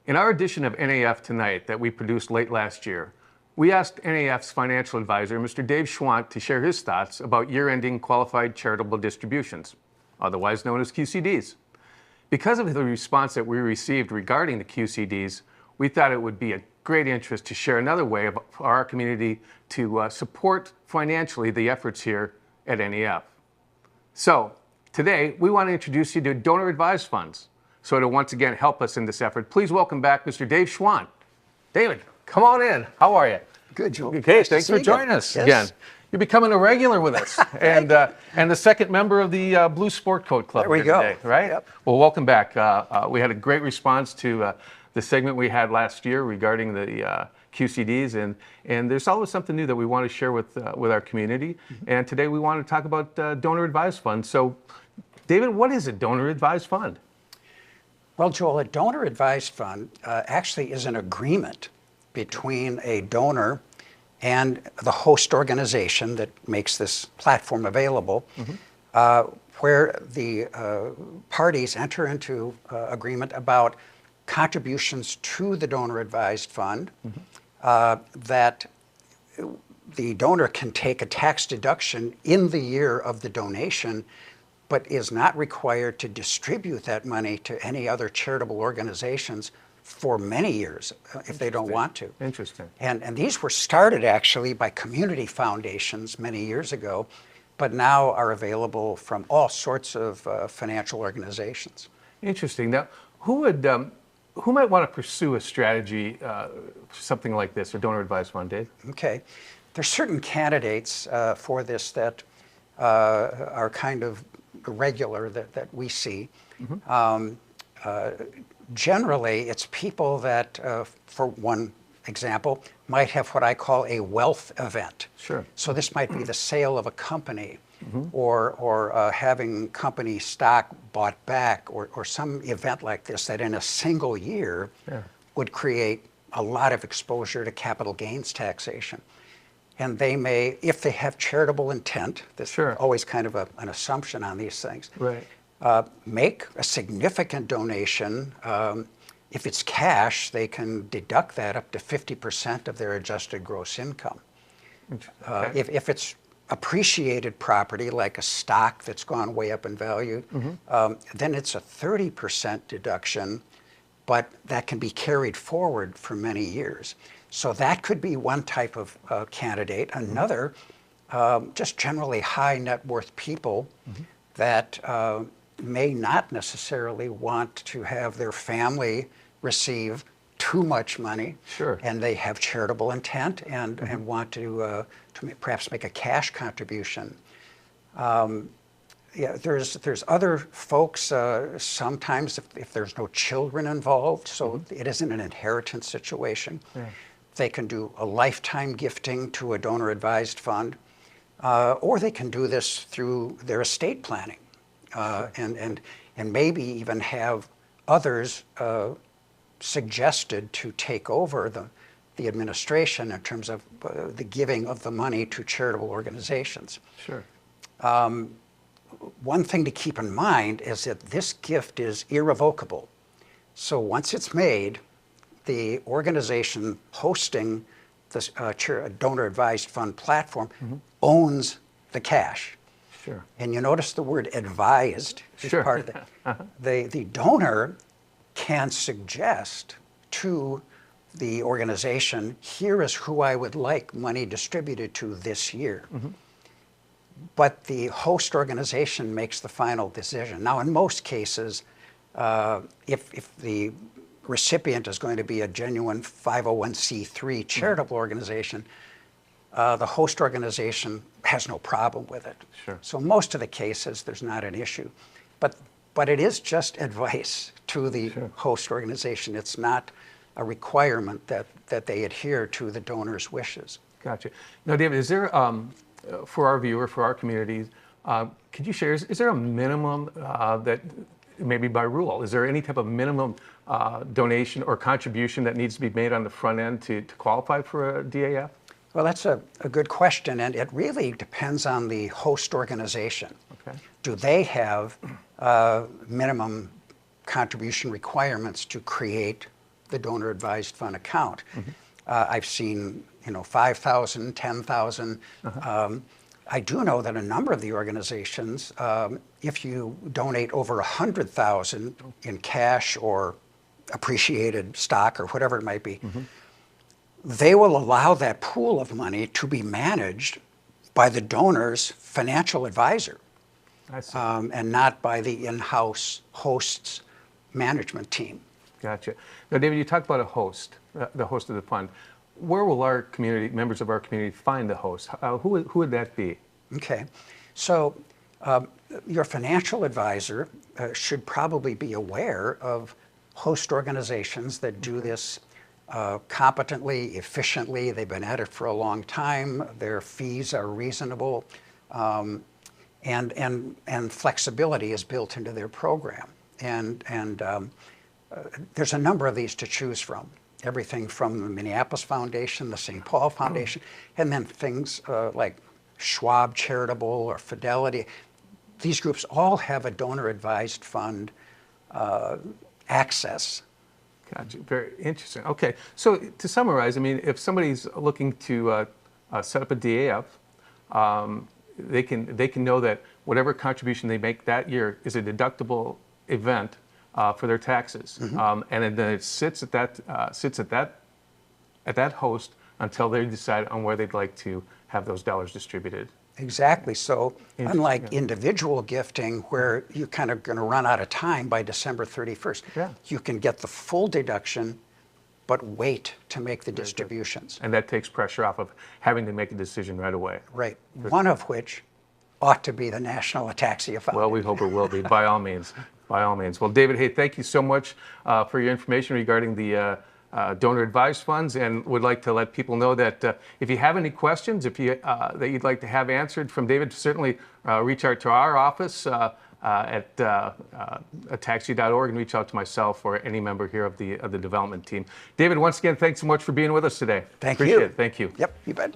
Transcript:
In our edition of NAF Tonight that we produced late last year, we asked NAF's financial advisor, Mr. Dave Schwandt, to share his thoughts about year-ending qualified charitable distributions, otherwise known as QCDs. Because of the response that we received regarding the QCDs, we thought it would be a great interest to share another way for our community to support financially the efforts here at NAF. So, today, we want to introduce you to donor-advised funds. So to once again help us in this effort, please welcome back Mr. Dave Schwandt. David, come on in. How are you? Good, Joel. Okay, thanks for joining us again. You're becoming a regular with us, and the second member of the Blue Sport Coat Club. There we go. Today, right? Yep. Well, welcome back. We had a great response to the segment we had last year regarding the QCDs, and there's always something new that we want to share with our community. Mm-hmm. And today we want to talk about donor-advised funds. So, David, what is a donor-advised fund? Well, Joel, a donor-advised fund actually is an agreement between a donor and the host organization that makes this platform available, mm-hmm. Where the parties enter into agreement about contributions to the donor-advised fund, mm-hmm. That the donor can take a tax deduction in the year of the donation, but is not required to distribute that money to any other charitable organizations for many years if they don't want to. Interesting. And these were started actually by community foundations many years ago, but now are available from all sorts of financial organizations. Interesting. Now, who might want to pursue a strategy, something like this, a donor-advised fund, Dave? Okay. There's certain candidates for this that are kind of regular that we see. Mm-hmm. Generally, it's people that, for one example, might have what I call a wealth event. Sure. So this might be the sale of a company, mm-hmm. or having company stock bought back, or some event like this that in a single year would create a lot of exposure to capital gains taxation. And they may, if they have charitable intent, this is always kind of an assumption on these things, right. Make a significant donation. If it's cash, they can deduct that up to 50% of their adjusted gross income. Okay. If it's appreciated property, like a stock that's gone way up in value, mm-hmm. Then it's a 30% deduction, but that can be carried forward for many years. So that could be one type of candidate. Another, just generally high net worth people, mm-hmm. that may not necessarily want to have their family receive too much money. Sure. And they have charitable intent and, mm-hmm. and want to perhaps make a cash contribution. There's other folks, sometimes if there's no children involved, so mm-hmm. it isn't an inheritance situation. Yeah. They can do a lifetime gifting to a donor-advised fund, or they can do this through their estate planning, and maybe even have others suggested to take over the administration in terms of the giving of the money to charitable organizations. Sure. One thing to keep in mind is that this gift is irrevocable. So once it's made, the organization hosting this donor-advised fund platform mm-hmm. owns the cash. Sure. And you notice the word advised is sure. part of it. Uh-huh. The donor can suggest to the organization, here is who I would like money distributed to this year. Mm-hmm. But the host organization makes the final decision. Now, in most cases, if the recipient is going to be a genuine 501c3 charitable organization, the host organization has no problem with it. Sure. So most of the cases, there's not an issue. But it is just advice to the host organization. It's not a requirement that they adhere to the donor's wishes. Gotcha. Now, David, is there, for our viewer, for our communities, could you share, is there a minimum that, maybe by rule, is there any type of minimum donation or contribution that needs to be made on the front end to qualify for a DAF? Well, that's a good question, and it really depends on the host organization. Okay. Do they have minimum contribution requirements to create the donor advised fund account. I've seen, 5,000, 10,000. I do know that a number of the organizations, if you donate over 100,000 in cash or appreciated stock or whatever it might be, they will allow that pool of money to be managed by the donor's financial advisor, I see. and not by the in-house host's management team. Gotcha. Now, David, you talked about a host, the host of the fund. Where will our community, members of our community, find the host? Who would that be? Okay, so your financial advisor should probably be aware of host organizations that do this competently, efficiently. They've been at it for a long time. Their fees are reasonable, and flexibility is built into their program. And there's a number of these to choose from. Everything from the Minneapolis Foundation, the St. Paul Foundation, and then things like Schwab Charitable or Fidelity. These groups all have a donor-advised fund access. Gotcha. Very interesting. Okay. So to summarize, I mean, if somebody's looking to set up a DAF, they can know that whatever contribution they make that year is a deductible event for their taxes, and then it sits at that host until they decide on where they'd like to have those dollars distributed. Exactly. So unlike individual gifting, where you're kind of going to run out of time by December 31st, you can get the full deduction, but wait to make the distributions. And that takes pressure off of having to make a decision right away. Right. One of which ought to be the National Ataxia Fund. Well, we hope it will be, by all means. By all means. Well, David, hey, thank you so much for your information regarding the donor advised funds, and would like to let people know that if you have any questions, that you'd like to have answered from David, certainly reach out to our office at ataxia.org and reach out to myself or any member here of the development team. David, once again, thanks so much for being with us today. Thank you. Appreciate it. Thank you. Yep, you bet.